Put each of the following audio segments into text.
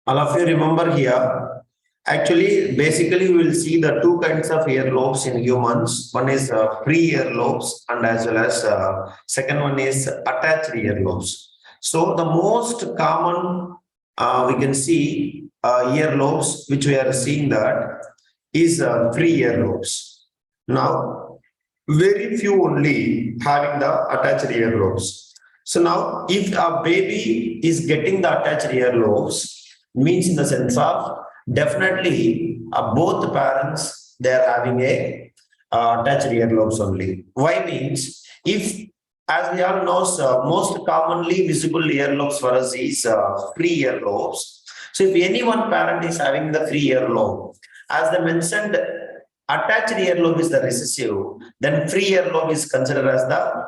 All of you remember here, actually, basically, we will see the two kinds of earlobes in humans. One is free earlobes, and as well as second one is attached earlobes. So the most common we can see earlobes, which we are seeing that is free earlobes. Now, very few only having the attached earlobes. So now, if a baby is getting the attached earlobes, means in the sense of definitely both parents they are having a attached earlobes only. Why means if as we all know, most commonly visible earlobes for us is free earlobes. So if any one parent is having the free earlobe, as they mentioned, attached earlobe is the recessive, then free earlobe is considered as the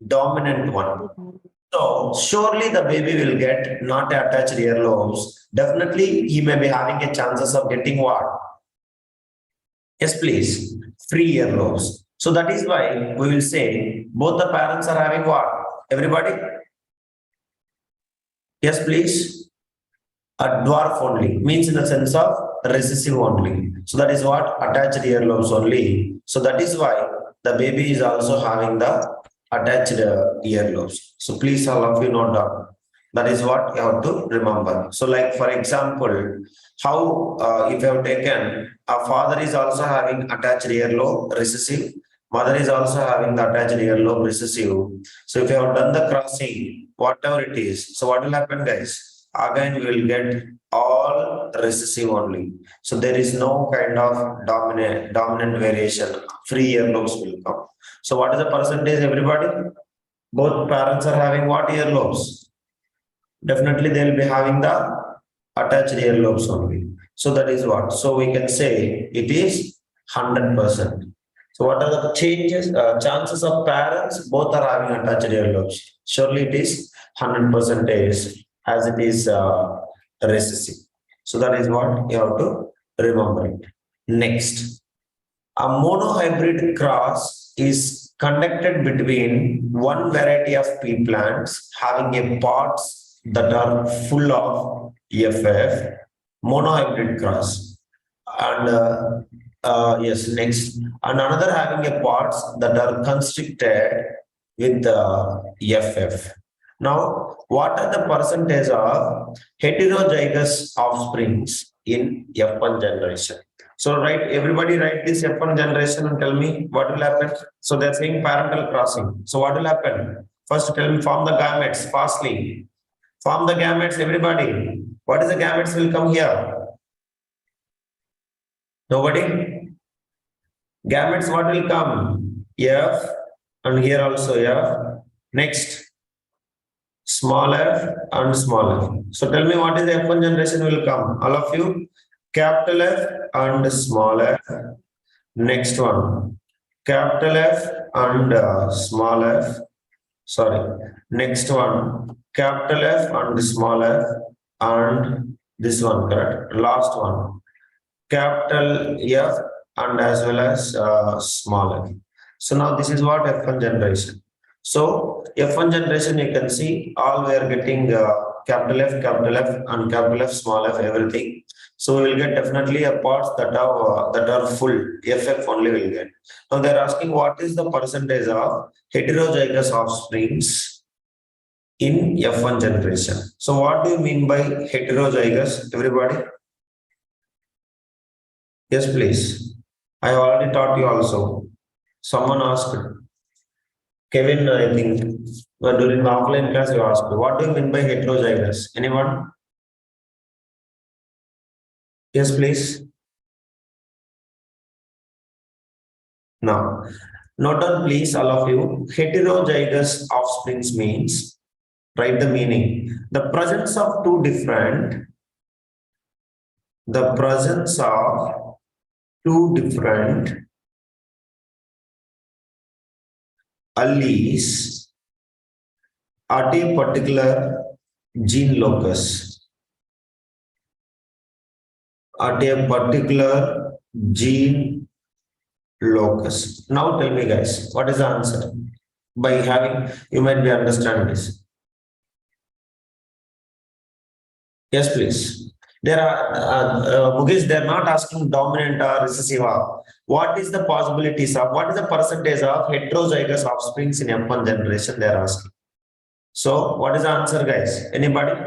dominant one. So surely the baby will get not attached earlobes. Definitely he may be having a chances of getting what? Yes, please. Free earlobes. So that is why we will say both the parents are having what? Everybody? Yes, please. A dwarf only means in the sense of recessive only. So that is what? Attached earlobes only. So that is why the baby is also having the attached earlobes. So please all of you note down. That is what you have to remember. So like for example, how if you have taken a father is also having attached earlobe recessive, mother is also having the attached earlobe recessive. So if you have done the crossing, whatever it is, so what will happen, guys? Again, we will get all recessive only. So there is no kind of dominant variation. Free earlobes will come. So what is the percentage, everybody? Both parents are having what earlobes? Definitely they will be having the attached earlobes only. So that is what. So we can say it is 100%. So what are the chances of parents both are having attached earlobes? Surely it is 100% as it is recessive. So that is what you have to remember it. Next, a monohybrid cross is conducted between one variety of pea plants having a pods that are full of FF, monohybrid cross. And yes, next, and another having a pods that are constricted with FF. Now, what are the percentage of heterozygous offsprings in F1 generation? So, right, everybody write this F1 generation and tell me what will happen. So, they're saying parental crossing. So, what will happen? First, tell me, form the gametes fastly. Form the gametes, everybody. What is the gametes will come here? Nobody? Gametes, what will come? F, and here also F. Next, small f and small f. So tell me what is the F1 generation will come? All of you, capital F and small f. Next one, capital F and small f. Sorry. Next one, capital F and small f. And this one, correct? Last one, capital F and as well as small f. So now this is what F1 generation. So F1 generation, you can see all we are getting capital F, and capital F, small f, everything. So we will get definitely a parts that are full. FF only will get. Now they are asking what is the percentage of heterozygous offsprings in F1 generation. So what do you mean by heterozygous, everybody? Yes, please. I have already taught you also. Someone asked. Kevin, I think, during the offline class, you asked, what do you mean by heterozygous? Anyone? Yes, please. Now, note down, please, all of you. Heterozygous offsprings means, write the meaning. The presence of two different alleles at a particular gene locus. At a particular gene locus. Now tell me, guys, what is the answer? By having, you might be understanding this. Yes, please. There are, Mukesh, they're not asking dominant or recessive. What is the possibilities of, what is the percentage of heterozygous offsprings in F1 generation? They're asking. So, what is the answer, guys? Anybody?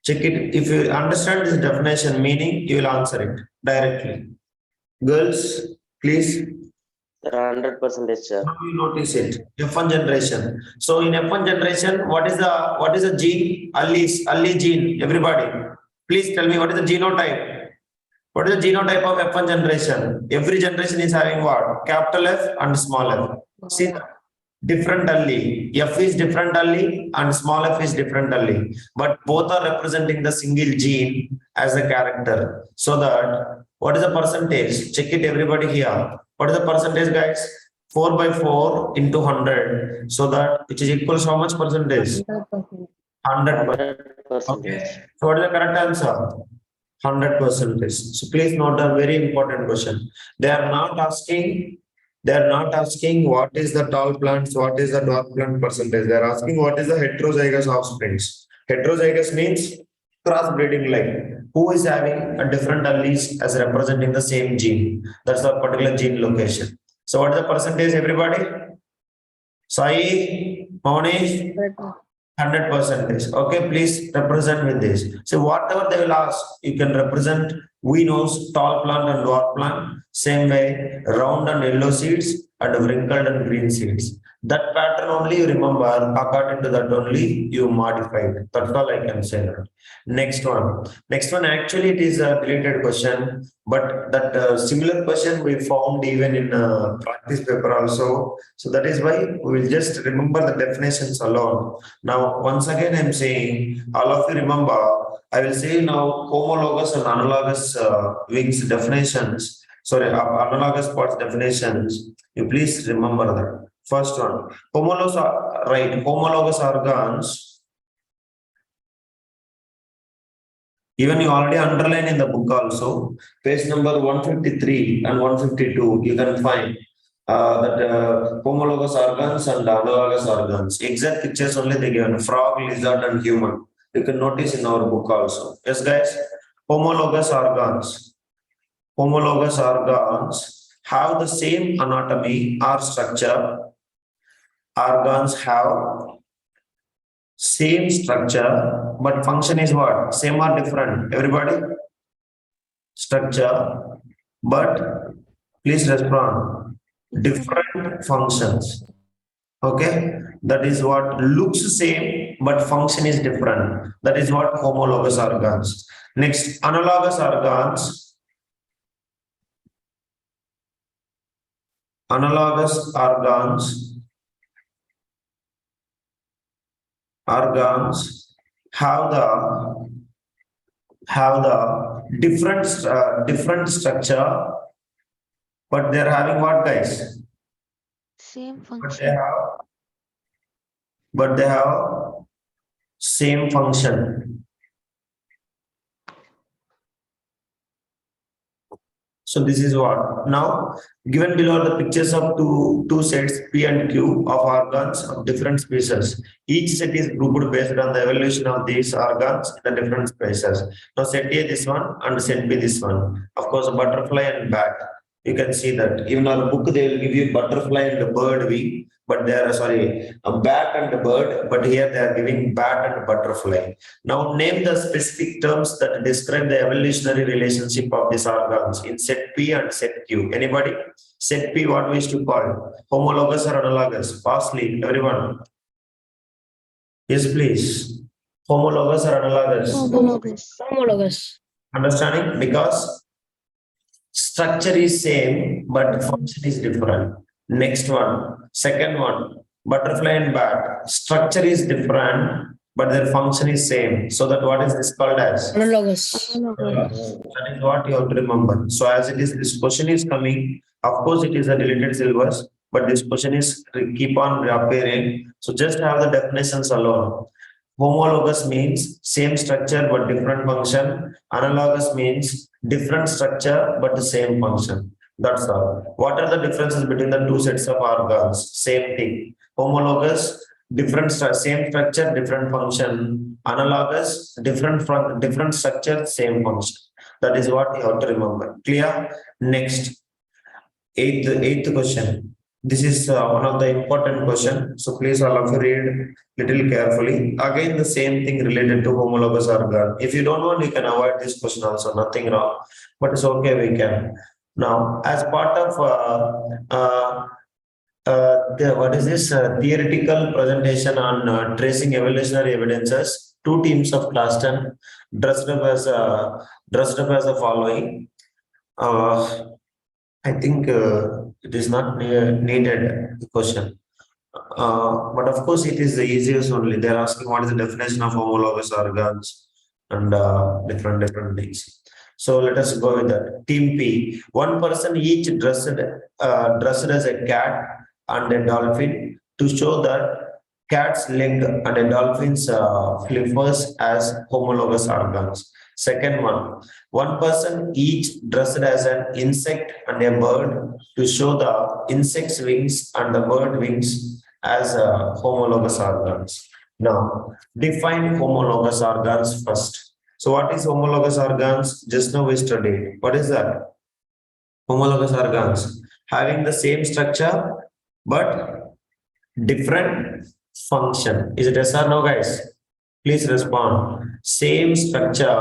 Check it. If you understand this definition, meaning, you will answer it directly. Girls, please. 100%, sir. Now you notice it. F1 generation. So in F1 generation, what is the gene? Ali gene. Everybody, please tell me what is the genotype? What is the genotype of F1 generation? Every generation is having what? Capital F and small f. See that? Different allele. F is different allele and small f is different allele. But both are representing the single gene as a character. So that, what is the percentage? Check it, everybody here. What is the percentage, guys? 4 by 4 into 100. So that, which is equals how much percentage? 100%. 100%. Okay. So what is the correct answer? 100%. So please note a very important question. They are not asking what is the tall plants, what is the dwarf plant percentage. They are asking what is the heterozygous offsprings. Heterozygous means crossbreeding line. Who is having a different alleles as representing the same gene? That's the particular gene location. So what is the percentage, everybody? Sai, Monish? 100%. Okay, please represent with this. So whatever they will ask, you can represent. We know tall plant and dwarf plant. Same way, round and yellow seeds and wrinkled and green seeds. That pattern only you remember. According to that only you modify it. That's all I can say. Next one. Next one. Actually, it is a deleted question, but that similar question we found even in practice paper also. So that is why we will just remember the definitions alone. Now, once again, I'm saying, all of you remember, I will say now homologous and analogous wings definitions. Sorry, analogous parts definitions. You please remember that. First one, homologous organs. Even you already underline in the book also, page number 153 and 152, you can find that homologous organs and analogous organs. Exact pictures only they given, frog, lizard and human. You can notice in our book also. Yes, guys, homologous organs. Homologous organs have the same anatomy or structure. Organs have same structure, but function is what? Same or different? Everybody? Structure, but please respond. Different functions. Okay, that is what looks same, but function is different. That is what homologous organs. Next, analogous organs. Analogous organs have the different structure, but they're having what, guys? Same function. But they have same function. So this is what now given below the pictures of two sets P and Q of organs of different species. Each set is grouped based on the evolution of these organs in the different species. Now set A this one and set B this one. Of course, butterfly and bat. You can see that even our book they will give you butterfly and bird wing, but they are a bat and a bird, but here they are giving bat and butterfly. Now name the specific terms that describe the evolutionary relationship of these organs in set P and set Q. Anybody? Set P, what we used to call homologous or analogous? Fastly, everyone. Yes, please. Homologous or analogous? Homologous. Understanding? Because structure is same, but function is different. Next one, second one, butterfly and bat. Structure is different, but their function is same. So that what is this called as? Analogous. That is what you have to remember. So as it is, this question is coming. Of course, it is a deleted syllabus, but this question is keep on appearing. So just have the definitions alone. Homologous means same structure but different function. Analogous means different structure but the same function. That's all. What are the differences between the two sets of organs? Same thing. Homologous, same structure, different function. Analogous, different structure, same function. That is what you have to remember. Clear? Next, eighth question. This is one of the important question. So please all of you read little carefully. Again, the same thing related to homologous organ. If you don't want, you can avoid this question also. Nothing wrong, but it's okay. We can. Now, as part of what is this theoretical presentation on tracing evolutionary evidences, two teams of class 10 dressed up as the following. I think it is not needed question. But of course, it is the easiest only. They're asking what is the definition of homologous organs and different things. So let us go with that. Team P, one person each dressed as a cat and a dolphin to show that cat's leg and a dolphin's flippers as homologous organs. Second one person each dressed as an insect and a bird to show the insect's wings and the bird wings as homologous organs. Now, define homologous organs first. So what is homologous organs? Just now we studied. What is that? Homologous organs having the same structure but different function. Is it yes or no, guys? Please respond. Same structure,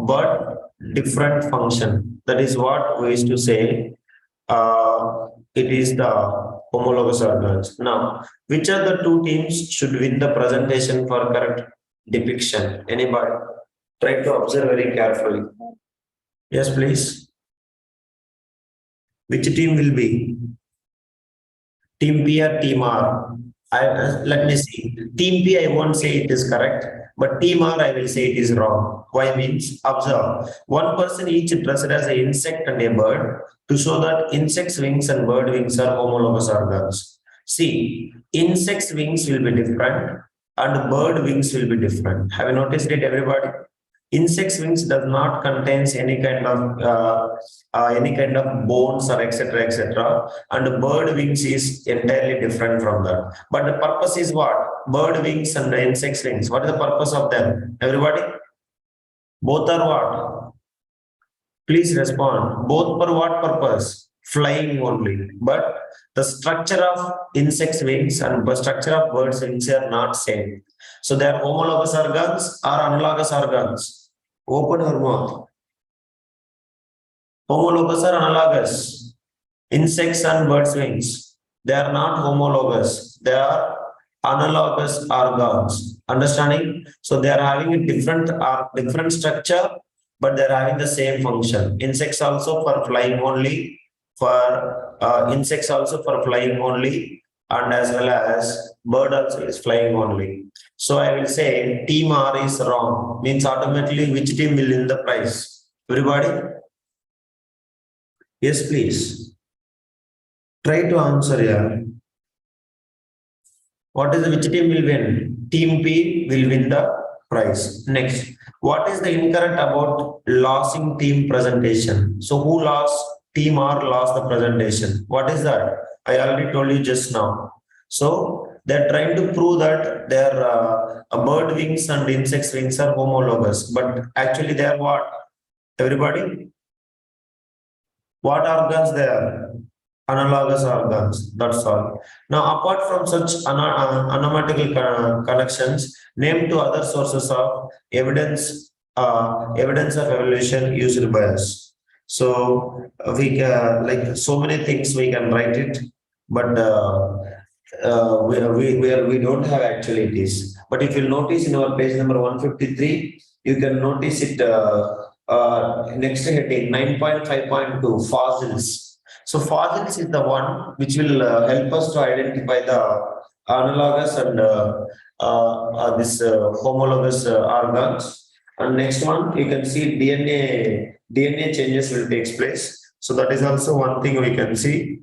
but different function. That is what we used to say. It is the homologous organs. Now, which are the two teams should win the presentation for correct depiction? Anybody? Try to observe very carefully. Yes, please. Which team will be? Team P or Team R? Let me see. Team P, I won't say it is correct, but Team R, I will say it is wrong. Why means? Observe. One person each dressed as an insect and a bird to show that insect's wings and bird wings are homologous organs. See, insect's wings will be different and bird wings will be different. Have you noticed it, everybody? Insect's wings does not contains any kind of bones or etc. And bird wings is entirely different from that. But the purpose is what? Bird wings and the insect's wings. What is the purpose of them? Everybody? Both are what? Please respond. Both for what purpose? Flying only. But the structure of insect's wings and the structure of bird's wings are not same. So they are homologous organs or analogous organs. Open your mouth. Homologous or analogous? Insects and birds' wings. They are not homologous. They are analogous organs. Understanding? So they are having a different structure, but they are having the same function. Insects also for flying only. And as well as bird also is flying only. So I will say team R is wrong. Means automatically which team will win the prize? Everybody? Yes, please. Try to answer here. What is which team will win? Team P will win the prize. Next, what is the incorrect about losing team presentation? So who lost? Team R lost the presentation. What is that? I already told you just now. So they're trying to prove that their bird wings and insect wings are homologous, but actually they are what? Everybody? What organs they are? Analogous organs. That's all. Now, apart from such anomatical connections, name two other sources of evidence of evolution used by us. So we like so many things we can write it, but we don't have actually this. But if you notice in our page number 153, you can notice it next heading 9.5.2 fossils. So fossils is the one which will help us to identify the analogous and this homologous organs. And next one, you can see DNA changes will take place. So that is also one thing we can see.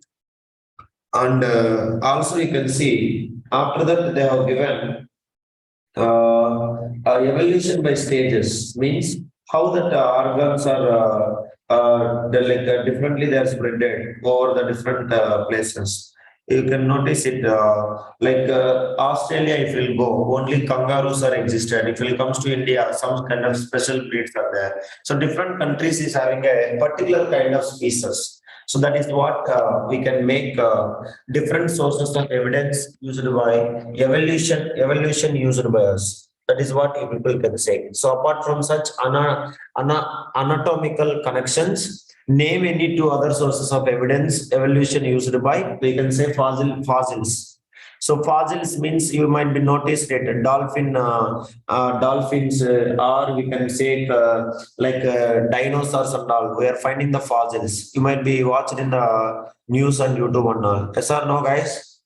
And also you can see after that they have given evolution by stages, means how that organs are differently they are spread over the different places. You can notice it Australia, if you'll go, only kangaroos are existed. If it comes to India, some kind of special breeds are there. So different countries is having a particular kind of species. So that is what we can make different sources of evidence used by evolution used by us. That is what you people can say. So apart from such anatomical connections, name any two other sources of evidence evolution used by, we can say fossils. So fossils means you might be noticed that dolphins, or we can say dinosaurs and all. We are finding the fossils. You might be watching in the news on YouTube and all. Yes or no, guys?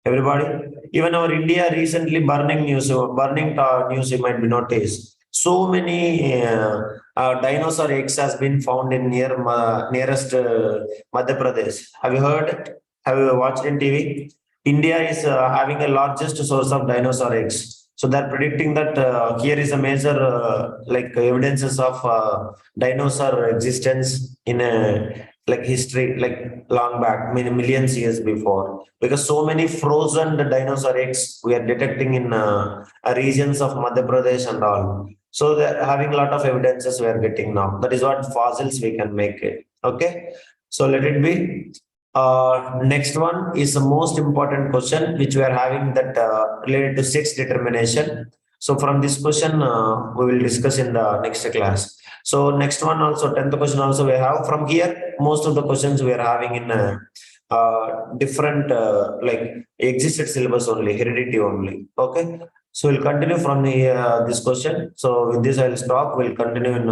Everybody, even our India recently news, you might be noticed. So many dinosaur eggs has been found in nearest Madhya Pradesh. Have you heard? Have you watched in TV? India is having a largest source of dinosaur eggs. So they're predicting that here is a major evidences of dinosaur existence in a history, long back, millions years before, because so many frozen dinosaur eggs we are detecting in regions of Madhya Pradesh and all. So they're having a lot of evidences we are getting now. That is what fossils we can make it. Okay. So let it be. Next one is the most important question which we are having, that related to sex determination. So from this question, we will discuss in the next class. So next one also, 10th question also we have. From here, most of the questions we are having in different existed syllabus only, heredity only. Okay. So we'll continue from this question. So with this, I'll stop. We'll continue in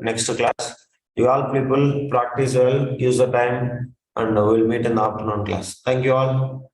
next class. You all people practice well, use the time, and we'll meet in the afternoon class. Thank you all.